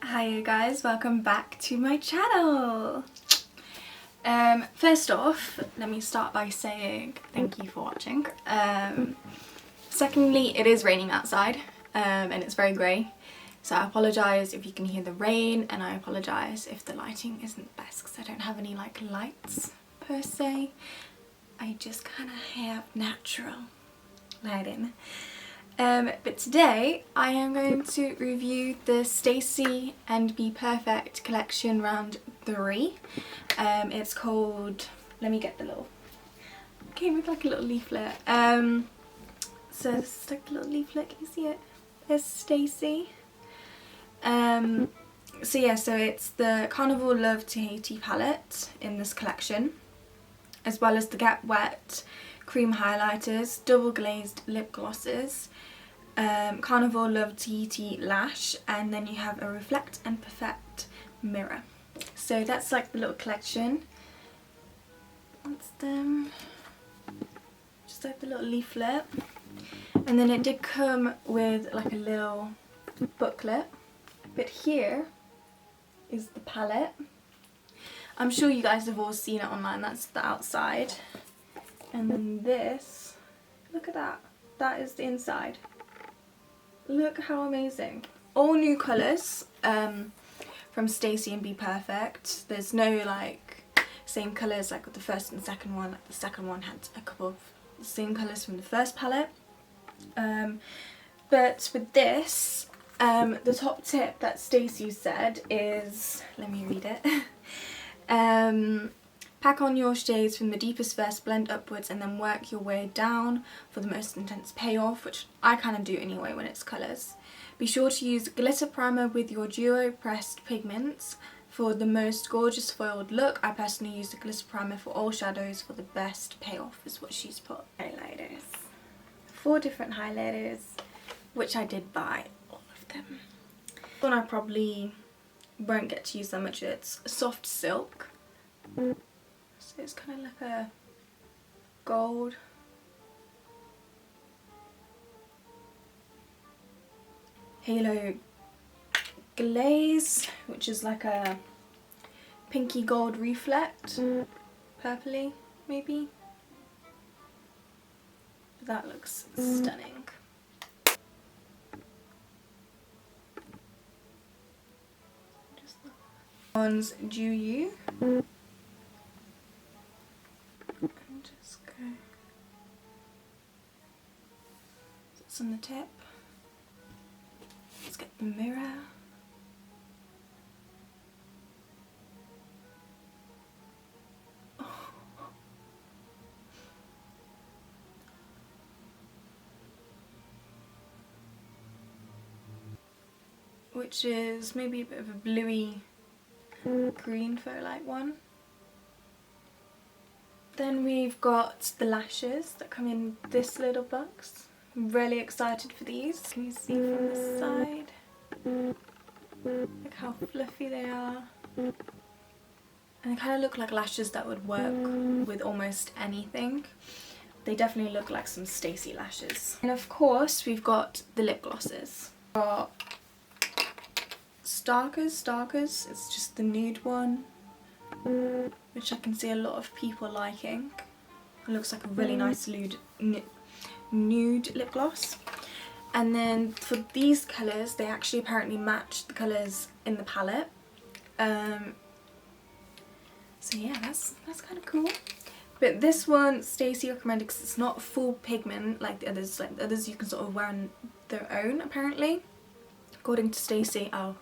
Hi you guys, welcome back to my channel. First off, let me start by saying thank you for watching. Secondly, it is raining outside and it's very grey, so I apologise if you can hear the rain, and I apologise if the lighting isn't best because I don't have any like lights per se. I just kind of have natural lighting. But today I am going to review the Stacey and Bperfect collection round 3. It's called, let me get the little, came with like a little leaflet. So this is like a little leaflet, can you see it? There's Stacey. So yeah, so it's the Carnival Love TAHITI palette in this collection, as well as the Get Wet cream highlighters, double glazed lip glosses, Carnival Love TAHITI lash, and then you have a Reflect and Perfect mirror. So that's like the little collection. That's them. Just like the little leaflet. And then it did come with like a little booklet. But here is the palette. I'm sure you guys have all seen it online. That's the outside. And then this, look at that. That is the inside. Look how amazing. All new colours from Stacey and Bperfect. There's no like same colours like with the first and second one. Like the second one had a couple of the same colours from the first palette. But with this, the top tip that Stacey said is, let me read it. Pack on your shades from the deepest first, blend upwards, and then work your way down for the most intense payoff, which I kind of do anyway when it's colours. Be sure to use glitter primer with your duo pressed pigments for the most gorgeous foiled look. I personally use the glitter primer for all shadows for the best payoff, is what she's put. Highlighters. 4 different highlighters, which I did buy all of them. One I probably won't get to use that much. It's soft silk. So it's kind of like a gold. Halo glaze, which is like a pinky gold reflect, purpley maybe. That looks stunning. One's Dew You. Just go. It's on the tip. Let's get the mirror. Oh. Which is maybe a bit of a bluey green faux light one. Then we've got the lashes that come in this little box. I'm really excited for these. Can you see from the side? Look how fluffy they are. And they kind of look like lashes that would work with almost anything. They definitely look like some Stacey lashes. And of course we've got the lip glosses. We've got Starkers, it's just the nude one, which I can see a lot of people liking. It looks like a really nice nude lip gloss. And then for these colours, they actually apparently match the colours in the palette. So yeah, that's kind of cool. But this one Stacey recommended because it's not full pigment like the others. Like the others you can sort of wear on their own apparently. According to Stacey, I'll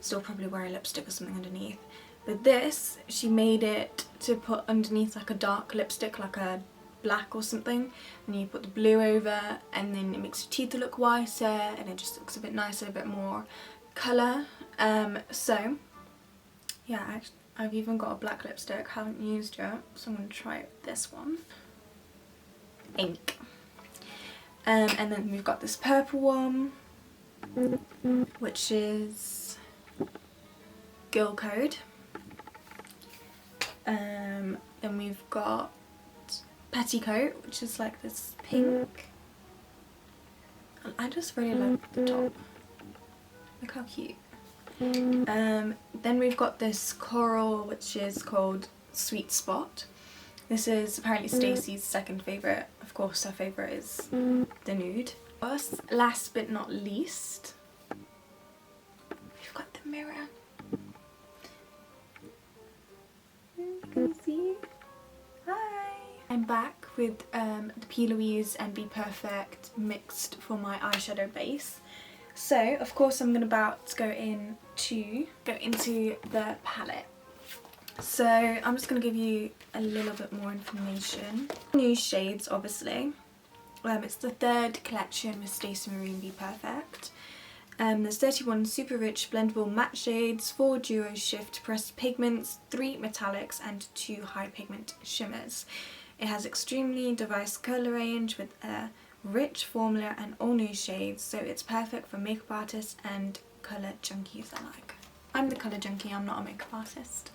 still probably wear a lipstick or something underneath. But this, she made it to put underneath like a dark lipstick, like a black or something, and you put the blue over, and then it makes your teeth look whiter, and it just looks a bit nicer, a bit more colour. So yeah, I've even got a black lipstick, haven't used yet, so I'm going to try this one. Ink. And then we've got this purple one, which is Girl Code. Then we've got Petticoat, which is like this pink. I just really like the top. Look how cute. Then we've got this coral, which is called Sweet Spot. This is apparently Stacey's second favourite. Of course, her favourite is the nude. Last but not least, we've got the mirror. You can see. Hi! I'm back with the P. Louise and Bperfect mixed for my eyeshadow base. So, of course, I'm about to go into the palette. So, I'm just going to give you a little bit more information. New shades, obviously. It's the third collection with Stacey Marie and Bperfect. There's 31 super rich blendable matte shades, 4 duo shift pressed pigments, 3 metallics and 2 high pigment shimmers. It has extremely diverse colour range with a rich formula and all new shades, so it's perfect for makeup artists and colour junkies alike. I'm the colour junkie, I'm not a makeup artist.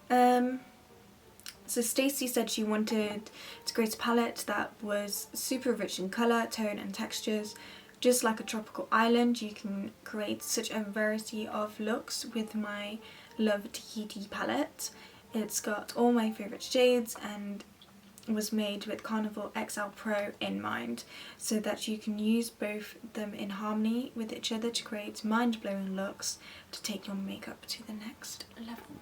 So Stacey said she wanted to create a palette that was super rich in colour, tone and textures. Just like a tropical island, you can create such a variety of looks with my Love TAHITI palette. It's got all my favourite shades and was made with Carnival XL Pro in mind, so that you can use both them in harmony with each other to create mind-blowing looks to take your makeup to the next level.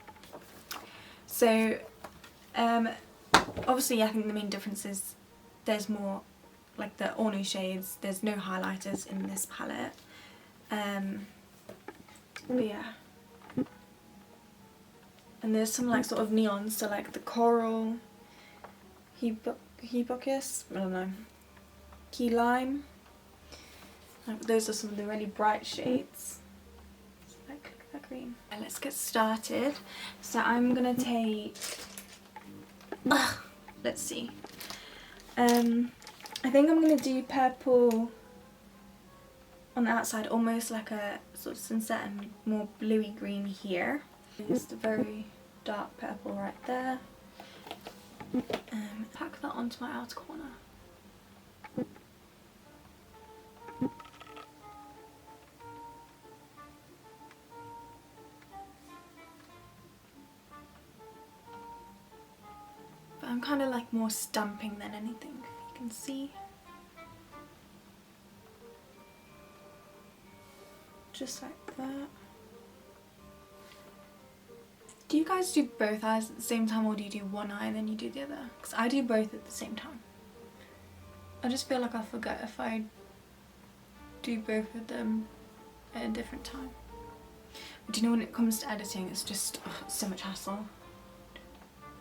So obviously I think the main difference is there's more like the all new shades, there's no highlighters in this palette, but yeah, and there's some like sort of neons, so like the coral, hibiscus, I don't know, key lime, like those are some of the really bright shades. Like that green. And let's get started. So I'm gonna take, let's see, I think I'm going to do purple on the outside, almost like a sort of sunset, and more bluey green here. Just a very dark purple right there. Pack that onto my outer corner. But I'm kind of like more stamping than anything, if you can see. Just like that. Do you guys do both eyes at the same time, or do you do one eye and then you do the other? Because I do both at the same time. I just feel like I'll forget if I do both of them at a different time. But do you know, when it comes to editing, it's just so much hassle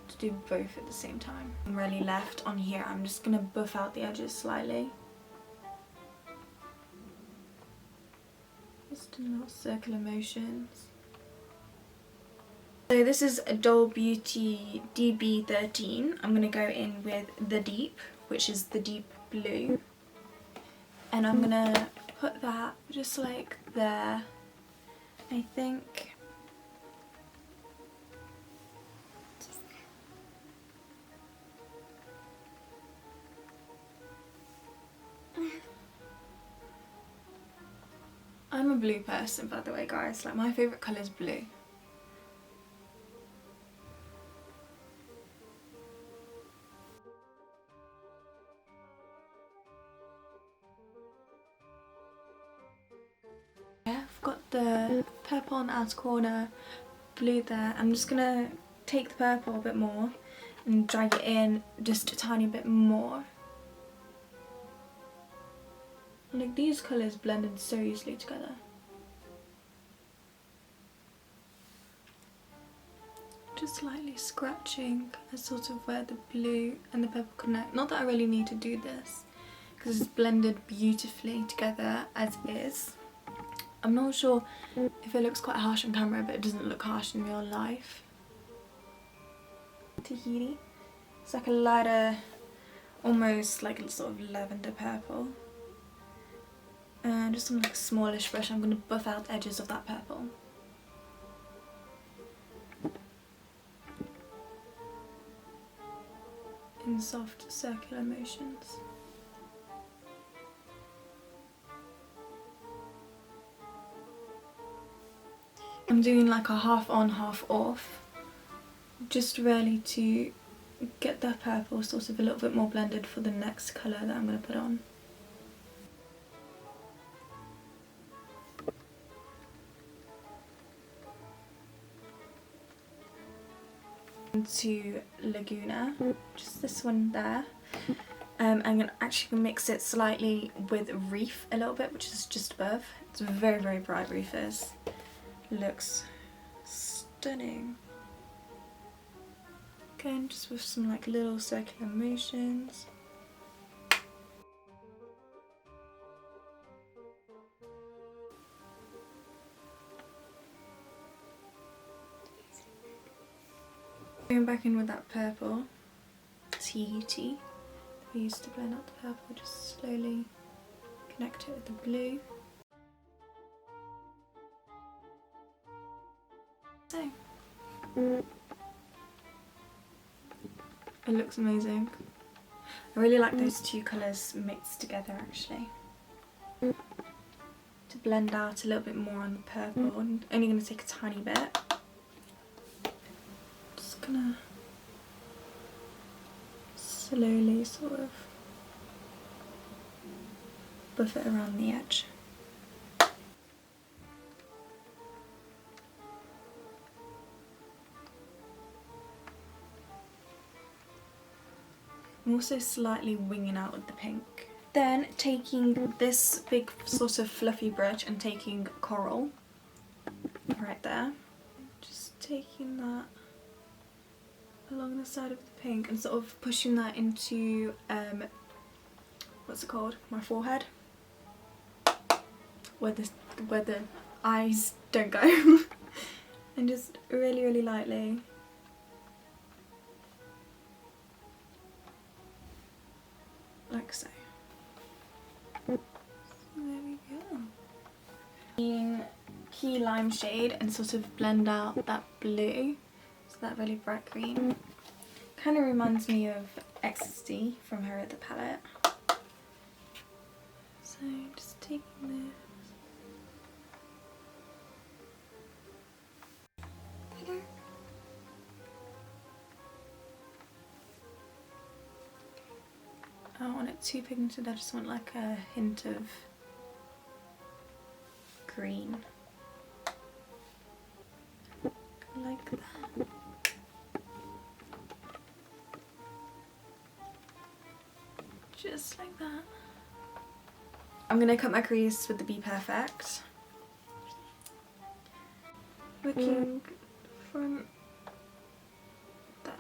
to do both at the same time. I'm really left on here. I'm just going to buff out the edges slightly. Just in little circular motions. So this is a Doll Beauty DB13. I'm going to go in with the Deep, which is the deep blue. And I'm going to put that just like there, I think. I'm a blue person, by the way, guys. Like, my favourite colour is blue. Yeah, I've got the purple on the outer corner, blue there. I'm just gonna take the purple a bit more and drag it in just a tiny bit more. Like, these colours blended so easily together. Just slightly scratching as sort of where the blue and the purple connect. Not that I really need to do this, because it's blended beautifully together as is. I'm not sure if it looks quite harsh on camera, but it doesn't look harsh in real life. Tahiti. It's like a lighter, almost like a sort of lavender purple. And just on like a smallish brush, I'm going to buff out the edges of that purple. In soft circular motions. I'm doing like a half on, half off, just really to get the purple sort of a little bit more blended for the next colour that I'm going to put on. To Laguna, just this one there. I'm actually mix it slightly with Reef a little bit, which is just above. It's very, very bright, Reef is. Looks stunning. Again, just with some like little circular motions. Going back in with that purple, TAHITI. We used to blend out the purple, just slowly connect it with the blue. So, it looks amazing. I really like those two colours mixed together actually. To blend out a little bit more on the purple. I'm only going to take a tiny bit. Just gonna slowly sort of buff it around the edge. I'm also slightly winging out with the pink. Then taking this big sort of fluffy brush and taking coral right there. Just taking that along the side of the pink and sort of pushing that into, what's it called? My forehead. Where the eyes don't go. And just really, really lightly. Like so. There we go. In key lime shade and sort of blend out that blue, so that really bright green. Kind of reminds me of Ecstasy from her at the palette. So just taking this. I don't want it too pigmented, I just want like a hint of green. Like that. Just like that. I'm going to cut my crease with the Bperfect. Looking from there.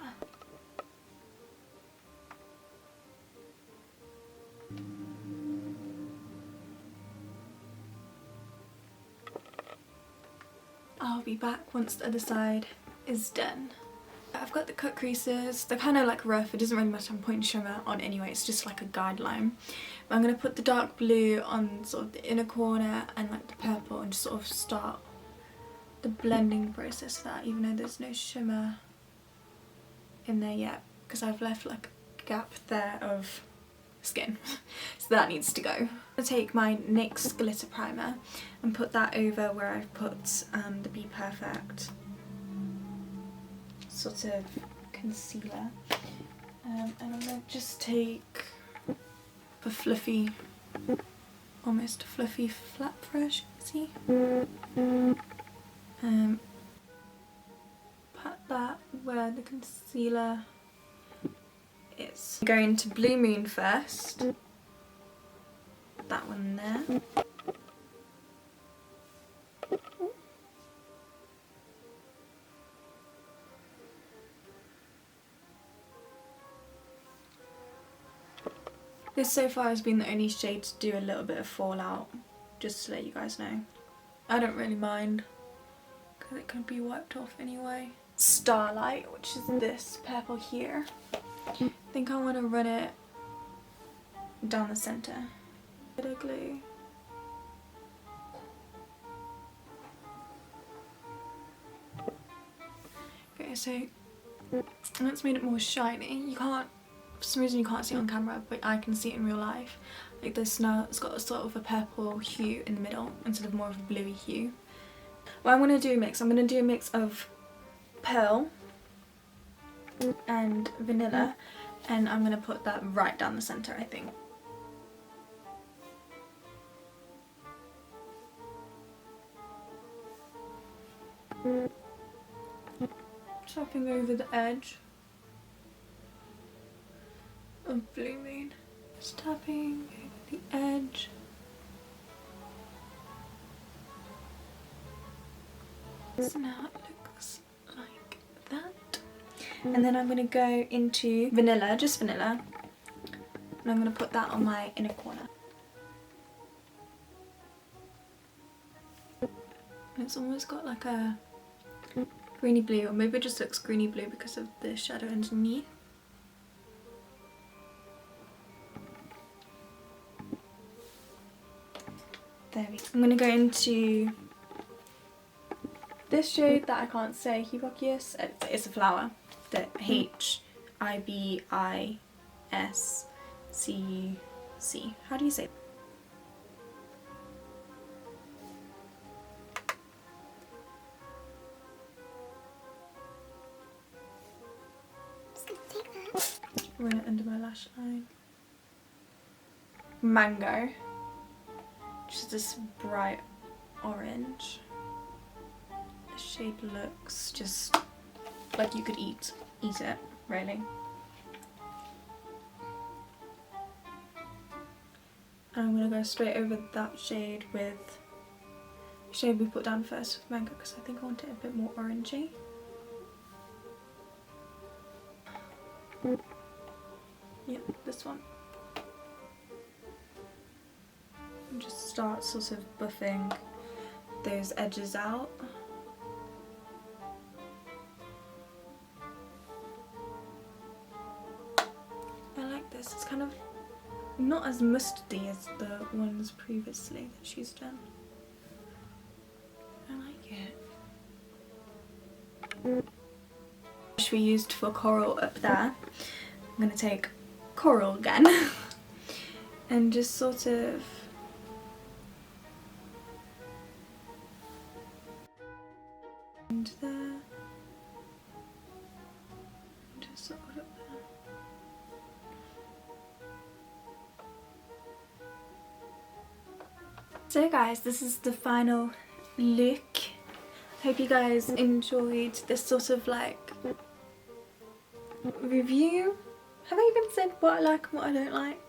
I'll be back once the other side is done. I've got the cut creases, they're kind of like rough, it doesn't really matter, I'm putting shimmer on anyway, it's just like a guideline. But I'm going to put the dark blue on sort of the inner corner and like the purple and just sort of start the blending process for that, even though there's no shimmer in there yet, because I've left like a gap there of skin. So that needs to go. I'm going to take my NYX glitter primer and put that over where I've put the Bperfect sort of concealer, and I'm going to just take a fluffy, almost fluffy flat brush, see? Pat that where the concealer is. Go into Blue Moon first, that one there. This so far has been the only shade to do a little bit of fallout, just to let you guys know. I don't really mind, because it can be wiped off anyway. Starlight, which is this purple here. I think I want to run it down the centre. Bit of glue. Okay, so that's made it more shiny. You can't, for some reason you can't see it on camera, but I can see it in real life. Like this now, it's got a sort of a purple hue in the middle instead of more of a bluey hue. what I'm going to do mix, I'm going to do a mix of pearl and vanilla, and I'm going to put that right down the centre, I think. Tapping over the edge of Blue Moon. Just tapping over the edge. So now it looks like that. And then I'm going to go into vanilla, just vanilla. And I'm going to put that on my inner corner. And it's almost got like a greeny blue, or maybe it just looks greeny blue because of the shadow underneath. There we go. I'm going to go into this shade that I can't say, Hibiscus. It's a flower. The Hibiscus. How do you say it? Run it under my lash line. Mango. Just this bright orange. The shade looks just like you could eat it, really. And I'm gonna go straight over that shade with the shade we put down first with mango, because I think I want it a bit more orangey. Yep, this one. And just start sort of buffing those edges out. I like this. It's kind of not as mustardy as the ones previously that she's done. I like it. Which we used for coral up there. I'm going to take coral again and just sort of and there, and just sort of up there. So guys, this is the final look. Hope you guys enjoyed this sort of like review. Have I even said what I like and what I don't like?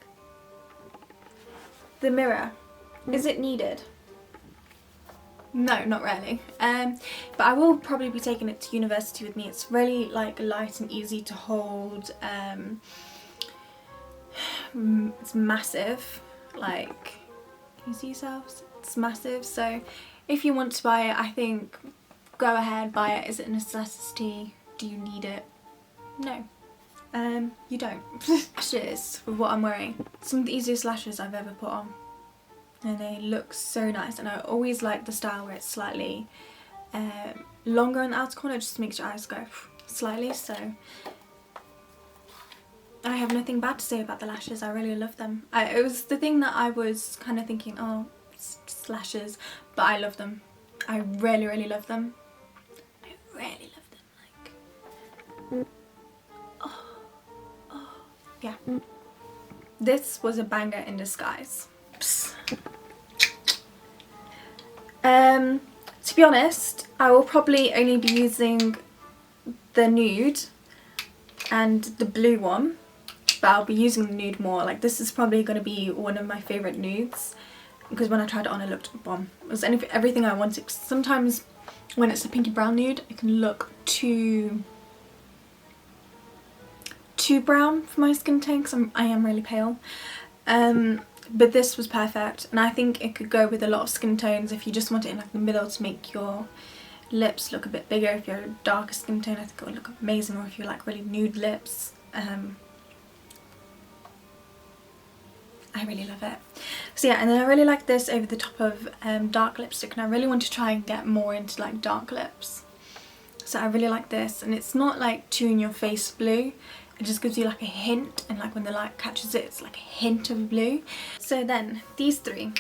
The mirror. Is it needed? No, not really. But I will probably be taking it to university with me. It's really like light and easy to hold. It's massive. Like, can you see yourselves? It's massive. So if you want to buy it, I think go ahead, buy it. Is it a necessity? Do you need it? No. You don't. Lashes with what I'm wearing. Some of the easiest lashes I've ever put on. And they look so nice. And I always like the style where it's slightly longer in the outer corner, just makes your eyes go slightly. So I have nothing bad to say about the lashes. I really love them. It was the thing that I was kind of thinking, oh, it's just lashes. But I love them. I really, really love them. I really love them. Like, yeah, this was a banger in disguise. To be honest, I will probably only be using the nude and the blue one, but I'll be using the nude more. Like, this is probably going to be one of my favourite nudes, because when I tried it on, it looked bomb. It was everything I wanted. Sometimes when it's a pinky brown nude, it can look too brown for my skin tone, because I am really pale. But this was perfect, and I think it could go with a lot of skin tones if you just want it in like the middle to make your lips look a bit bigger. If you're a darker skin tone, I think it would look amazing, or if you like really nude lips. I really love it. So yeah, and then I really like this over the top of dark lipstick, and I really want to try and get more into like dark lips. So I really like this, and it's not like too in your face blue. It just gives you like a hint, and like when the light catches it, it's like a hint of blue. So then these three,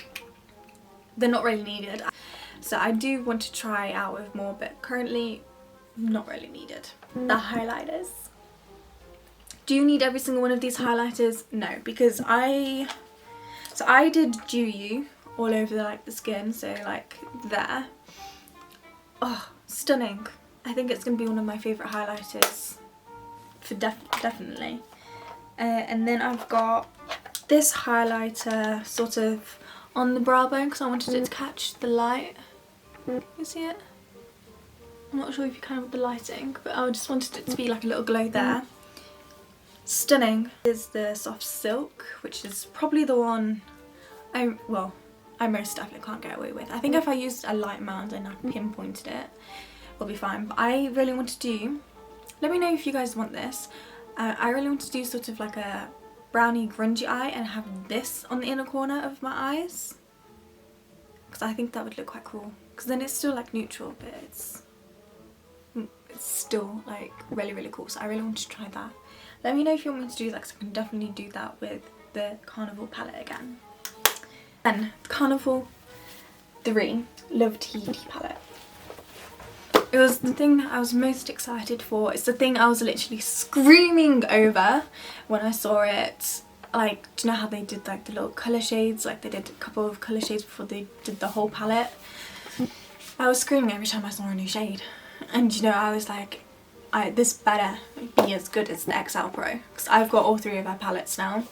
they're not really needed. So I do want to try out with more, but currently not really needed. The highlighters. Do you need every single one of these highlighters? No, because I did Dew You all over the skin, so like there. Oh, stunning. I think it's going to be one of my favourite highlighters for definitely. And then I've got this highlighter sort of on the brow bone because I wanted it to catch the light. You see it? I'm not sure if you can with the lighting, but I just wanted it to be like a little glow there. Stunning. Is the Soft Silk, which is probably the one I most definitely can't get away with. I think if I used a light amount and I pinpointed it, it'll be fine. But I really want to do, let me know if you guys want this, I really want to do sort of like a brownie grungy eye and have this on the inner corner of my eyes, because I think that would look quite cool, because then it's still like neutral but it's still like really cool. So I really want to try that. Let me know if you want me to do that, because I can definitely do that with the Carnival palette again. And Carnival 3 Love TAHITI palette. It was the thing that I was most excited for. It's the thing I was literally screaming over when I saw it. Like, do you know how they did like the little colour shades? Like they did a couple of colour shades before they did the whole palette. I was screaming every time I saw a new shade. And you know, I was like, this better be as good as the XL Pro. Because I've got all 3 of her palettes now.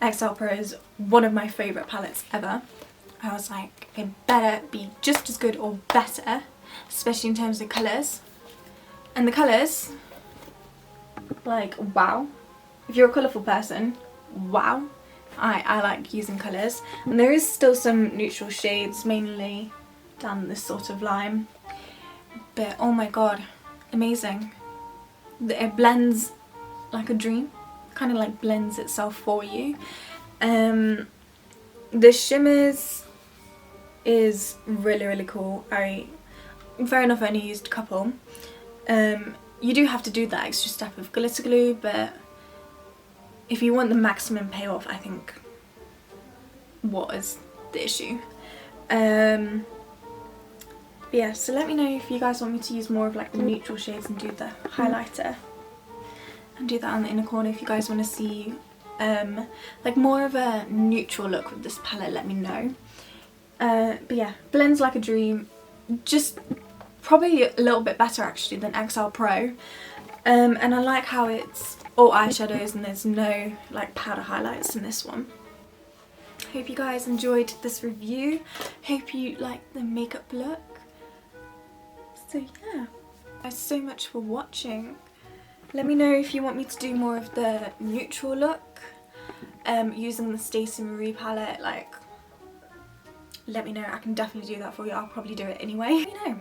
XL Pro is one of my favourite palettes ever. I was like, it better be just as good or better, especially in terms of colours. And the colours, like, wow. If you're a colourful person, wow. I like using colours. And there is still some neutral shades, mainly down this sort of line. But oh my god, amazing. It blends like a dream. Kind of like blends itself for you. The shimmers is really cool. Fair enough, I only used a couple. You do have to do that extra step of glitter glue, but if you want the maximum payoff, I think what is the issue. But yeah, so let me know if you guys want me to use more of like the neutral shades and do the highlighter. And do that on the inner corner if you guys want to see like more of a neutral look with this palette, let me know. But yeah, blends like a dream. Just probably a little bit better actually than XL Pro. And I like how it's all eyeshadows and there's no like powder highlights in this one. Hope you guys enjoyed this review. Hope you like the makeup look. So yeah, thanks so much for watching. Let me know if you want me to do more of the neutral look using the Stacey Marie palette. Like, let me know. I can definitely do that for you. I'll probably do it anyway. Let me know,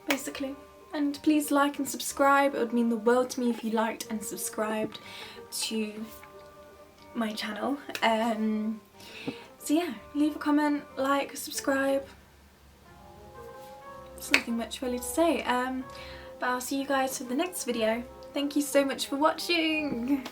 basically. And please like and subscribe. It would mean the world to me if you liked and subscribed to my channel. So yeah, leave a comment, like, subscribe. There's nothing much really to say. But I'll see you guys for the next video. Thank you so much for watching.